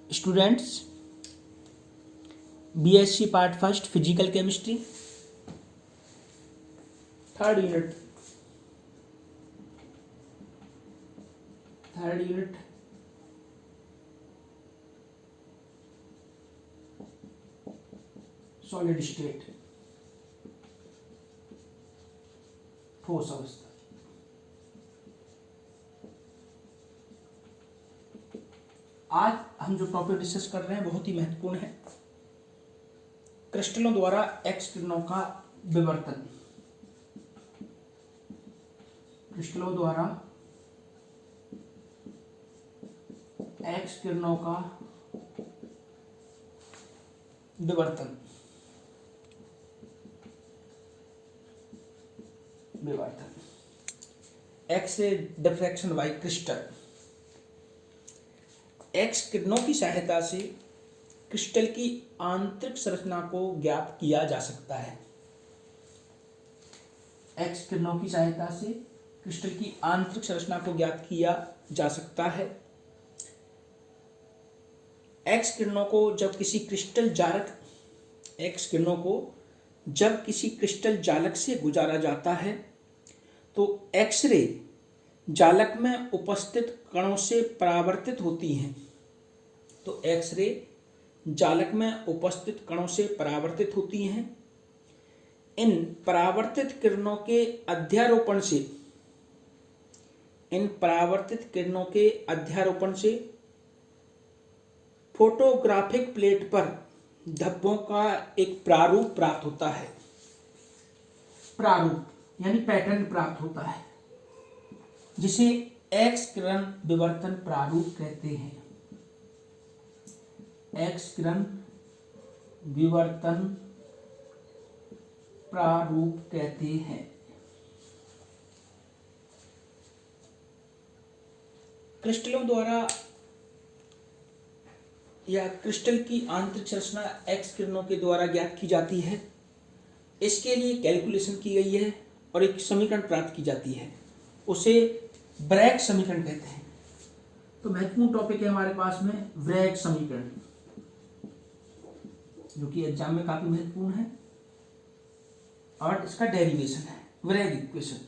Students, BSc part first physical chemistry third unit solid state ठोस अवस्था। आज हम जो टॉपिक डिस्कस कर रहे हैं बहुत ही महत्वपूर्ण है। क्रिस्टलों द्वारा एक्स किरणों का विवर्तन। क्रिस्टलों द्वारा एक्स किरणों का विवर्तन। X ray diffraction bye crystal. X किरणों की सहायता से क्रिस्टल की आंतरिक संरचना को ज्ञात किया जा सकता है। एक्स किरणों की सहायता से क्रिस्टल की आंतरिक संरचना को ज्ञात किया जा सकता है। एक्स किरणों को जब किसी क्रिस्टल जालक से गुजारा जाता है तो एक्सरे जालक में उपस्थित कणों से परावर्तित होती हैं। इन परावर्तित किरणों के अध्यारोपण से फोटोग्राफिक प्लेट पर धब्बों का एक प्रारूप प्राप्त होता है। प्रारूप यानी पैटर्न प्राप्त होता है, जिसे एक्स किरण विवर्तन प्रारूप कहते हैं। एक्स किरण विवर्तन प्रारूप कहते हैं। क्रिस्टलों द्वारा या क्रिस्टल की आंतरिक संरचना एक्स किरणों के द्वारा ज्ञात की जाती है। इसके लिए कैलकुलेशन की गई है और एक समीकरण प्राप्त की जाती है, उसे ब्रैग समीकरण कहते हैं। तो महत्वपूर्ण टॉपिक है हमारे पास में ब्रैग समीकरण, जो कि एग्जाम में काफी महत्वपूर्ण है, और इसका डेरिवेशन है ब्रैग इक्वेशन।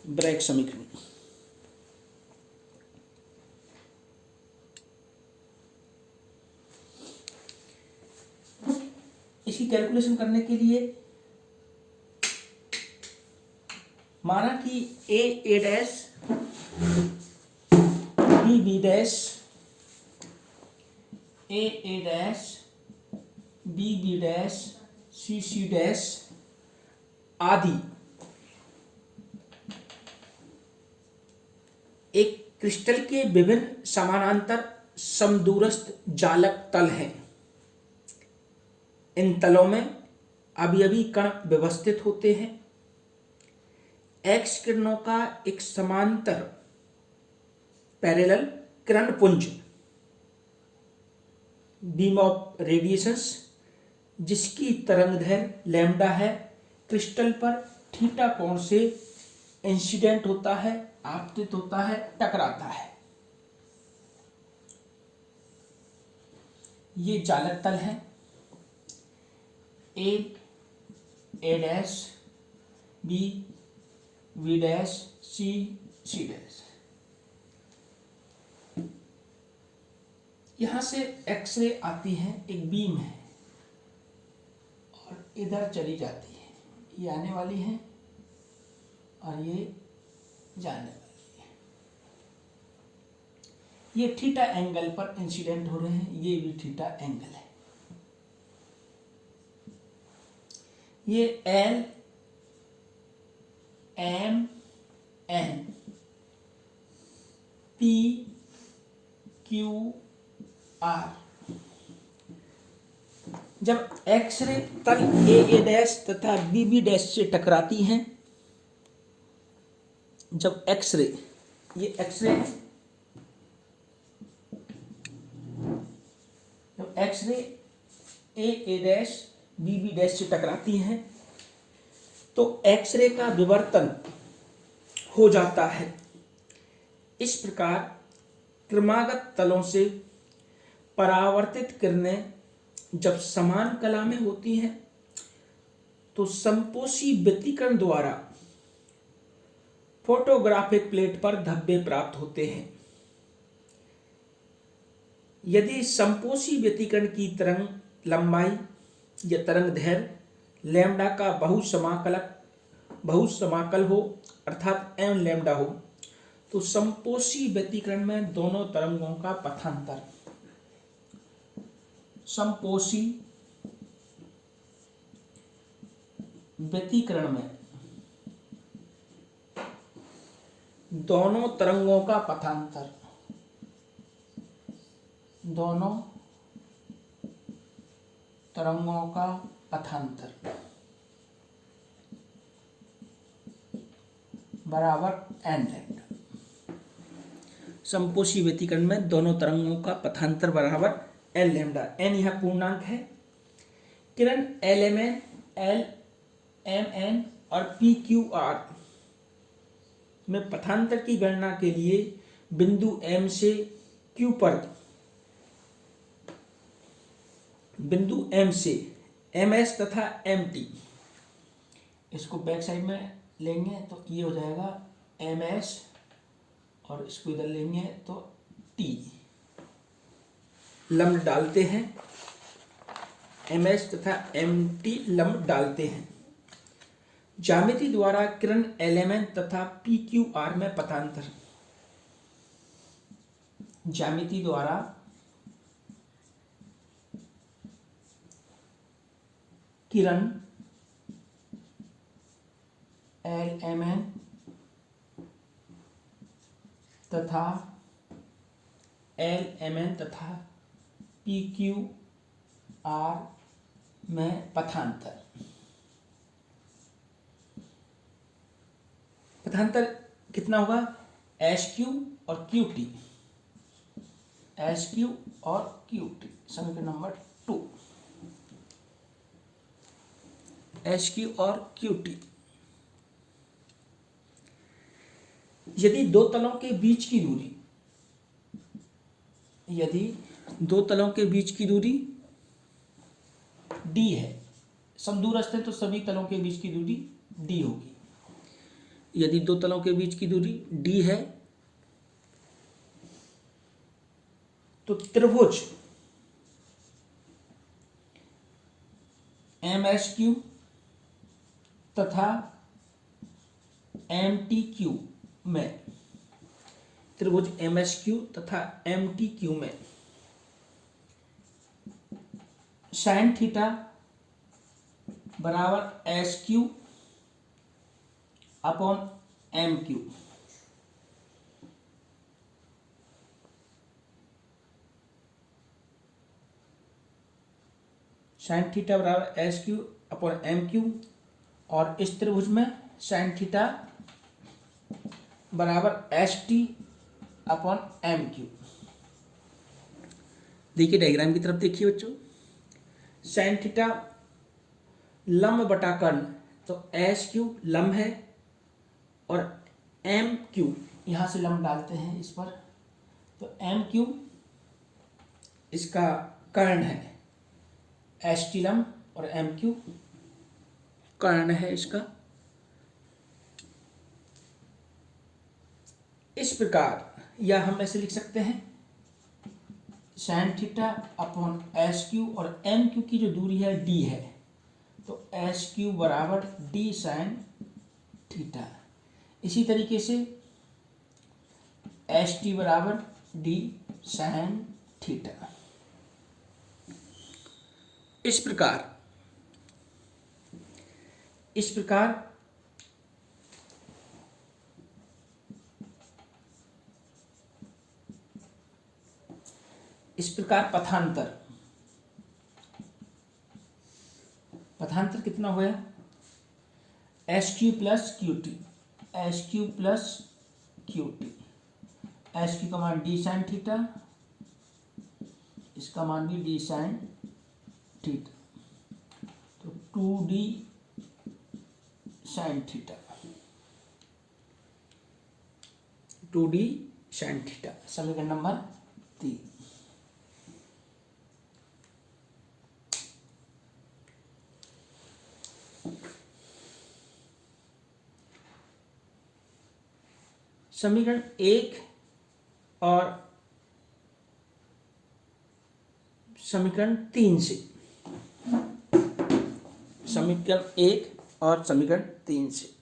ब्रैग समीकरण। इसकी कैलकुलेशन करने के लिए माना कि A dash B dash A dash B dash C dash आदि एक क्रिस्टल के विभिन्न समानांतर समदूरस्थ जालक तल हैं। इन तलों में अवयवी कण व्यवस्थित होते हैं। एक्स किरणों का एक समांतर पैरेलल किरण पुंज बीम ऑफ रेडिएशंस, जिसकी तरंगदैर्घ्य लैम्डा है, क्रिस्टल पर थीटा कोण से इंसिडेंट होता है, आपतित होता है, टकराता है। ये जालक तल है A dash B dash C dash. यहां से एक्सरे आती है, एक बीम है और इधर चली जाती है। ये आने वाली है और ये जाने वाली है। ये थीटा एंगल पर इंसिडेंट हो रहे हैं, ये भी थीटा एंगल है। ये L M N P Q R. जब एक्सरे तल ए डैश तथा बी डैश से टकराती हैं, जब एक्सरे, ये एक्सरे है, जब X ray A dash B B dash से टकराती हैं तो एक्सरे का विवर्तन हो जाता है। इस प्रकार क्रमागत तलों से परावर्तित किरणें जब समान कला में होती हैं तो संपोषी व्यतिकरण द्वारा फोटोग्राफिक प्लेट पर धब्बे प्राप्त होते हैं। यदि संपोषी व्यतिकरण की तरंग लंबाई या तरंग दैर्घ्य लैम्ब्डा का बहुसमाकल हो अर्थात एम लैम्ब्डा हो तो संपोषी व्यतिकरण में दोनों तरंगों का पथांतर, संपोषी व्यतिकरण में दोनों तरंगों का पथांतर, दोनों तरंगों का पथांतर बराबर एन लैम्ब्डा। संपोषी व्यतिकरण में दोनों तरंगों का पथांतर बराबर एन लैम्ब्डा। एन यह पूर्णांक है। किरण एल एम एन और पी क्यू आर में पथांतर की गणना के लिए बिंदु एम से क्यू पर, बिंदु एम से एम एस तथा एम टी, इसको बैक साइड में लेंगे तो ये हो जाएगा एम एस और इसको इधर लेंगे तो टी, लम्ब डालते हैं, एम एस तथा एम टी लम्ब डालते हैं। ज्यामिति द्वारा किरण एलएमएन तथा पी क्यू आर में पथांतर, ज्यामिति द्वारा किरण एलएमएन तथा एलएमएन तथा पी क्यू आर में पथांतर, पथांतर कितना होगा एच क्यू और क्यू टी, एच क्यू और क्यू टी, समीकरण नंबर 2, एच क्यू और क्यू टी। यदि दो तलों के बीच की दूरी, यदि दो तलों के बीच की दूरी d है, सब दूरस्थ है तो सभी तलों के बीच की दूरी d होगी। यदि दो तलों के बीच की दूरी d है तो त्रिभुज एम एस क्यू तथा एम टी क्यू में, त्रिभुज एम एस क्यू तथा एम टी क्यू में साइन थीटा बराबर S Q upon M Q, sine theta बराबर S Q upon M Q, और इस त्रिभुज में साइन थीटा बराबर S T upon M Q. देखिए डायग्राम की तरफ देखिए बच्चों, साइन थीटा लंब बटा कर्ण, तो एस क्यू लंब है और एम क्यू यहां से लंब डालते हैं इस पर, तो एम क्यू इसका कर्ण है, एस टी लंब और एम क्यू कर्ण है इसका। इस प्रकार या हम ऐसे लिख सकते हैं sine theta upon S Q और एम क्यू की जो दूरी है डी है, तो एस क्यू बराबर डी साइन थीटा। इसी तरीके से एस टी बराबर डी साइन थीटा। इस प्रकार पथांतर कितना हुआ, S Q plus Q T, S Q plus Q T, S Q का मान डी साइन थीटा, इसका मान भी D sine theta, 2d sine theta, 2d sine theta, समीकरण नंबर 3। समीकरण 1 और समीकरण 3 से, समीकरण 1 और समीकरण 3 से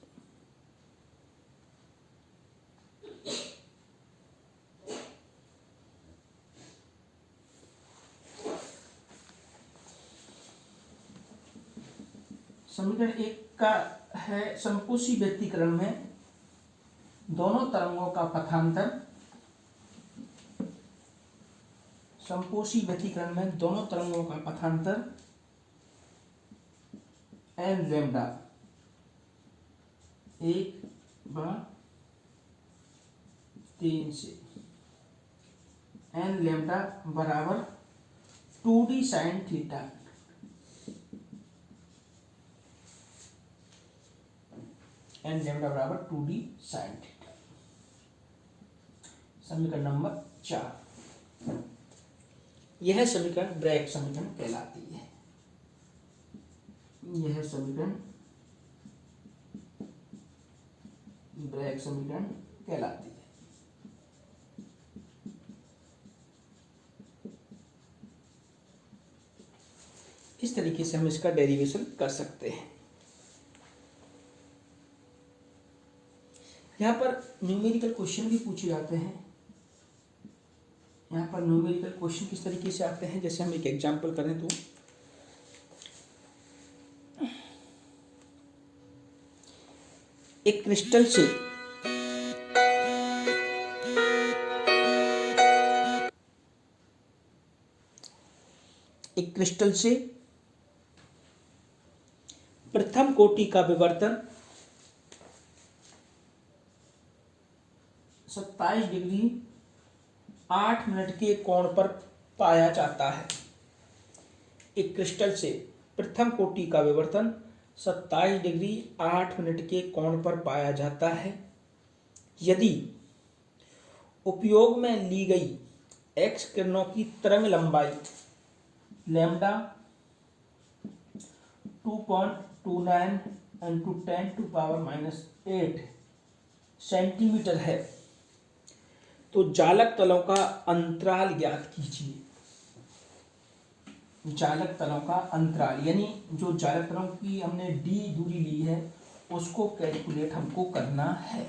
समीकरण 1 का है समकोशी व्यतिकरण में दोनों तरंगों का पथांतर, समकोशी व्यतिकरण में दोनों तरंगों का पथांतर एन लैम्डा 1/3 से एन लैम्डा बराबर 2d sign theta, n lambda बराबर 2d साइन थीटा, समीकरण नंबर 4। यह समीकरण ब्रैग समीकरण कहलाती है। यह समीकरण ब्रैग समीकरण कहलाती है। इस तरीके से हम इसका डेरिवेशन कर सकते हैं। यहाँ पर न्यूमेरिकल क्वेश्चन भी पूछे जाते हैं। यहाँ पर न्यूमेरिकल क्वेश्चन किस तरीके से आते हैं, जैसे हम एक एग्जांपल करें तो एक क्रिस्टल से प्रथम कोटि का विवर्तन 27 डिग्री 8 मिनट के कोण पर पाया जाता है। एक क्रिस्टल से प्रथम कोटि का विवर्तन 27 डिग्री 8 मिनट के कोण पर पाया जाता है। यदि उपयोग में ली गई एक्स किरणों की तरंग लंबाई लैम्डा 2.29 इंटू 10⁻⁸ सेंटीमीटर है तो जालक तलों का अंतराल ज्ञात कीजिए। जालक तलों का अंतराल यानी जो जालक तलों की हमने डी दूरी ली है उसको कैलकुलेट हमको करना है।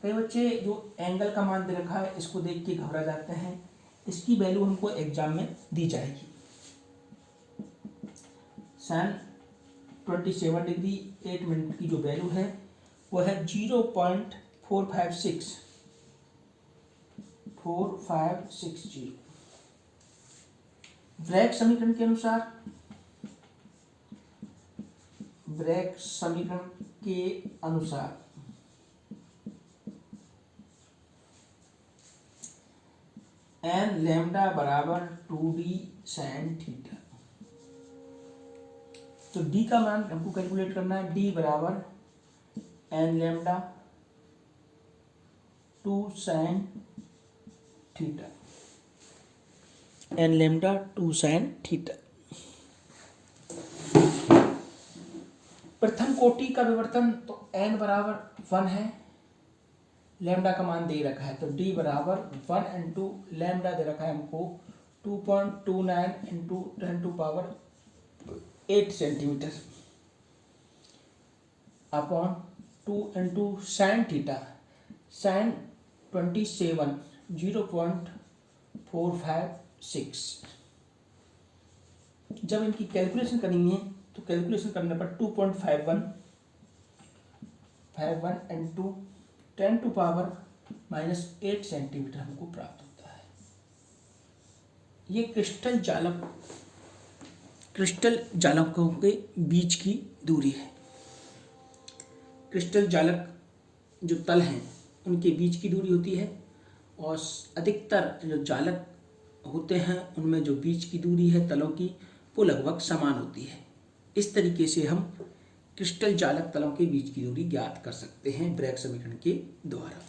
कई बच्चे जो एंगल का मान दे रखा है इसको देख के घबरा जाते हैं। इसकी वैल्यू हमको एग्जाम में दी जाएगी। sin 27 डिग्री 8 मिनट की जो वैल्यू है वो है 0.456 ब्रैग समीकरण के अनुसार, ब्रैग समीकरण के अनुसार एन लैम्डा बराबर 2d साइन थीटा। तो d का मान हमको कैलकुलेट करना है। d बराबर n lambda 2 sine theta, n lambda 2 sine theta. प्रथम कोटि का विवर्तन तो n बराबर 1 है, लैम्डा का मान दे रखा है तो d बराबर 1 इंटू लैम्डा दे रखा है हमको 2.29 into 10⁸ centimetre upon 2 into sine theta, sine 27 0.456। जब इनकी कैलकुलेशन करेंगे तो कैलकुलेशन करने पर 2.51 इंटू 10⁻⁸ सेंटीमीटर हमको प्राप्त होता है। ये क्रिस्टल जालकों के बीच की दूरी है। क्रिस्टल जालक जो तल हैं उनके बीच की दूरी होती है और अधिकतर जो जालक होते हैं उनमें जो बीच की दूरी है तलों की वो लगभग समान होती है। इस तरीके से हम क्रिस्टल चालक तलों के बीच की दूरी ज्ञात कर सकते हैं ब्रैग समीकरण के द्वारा।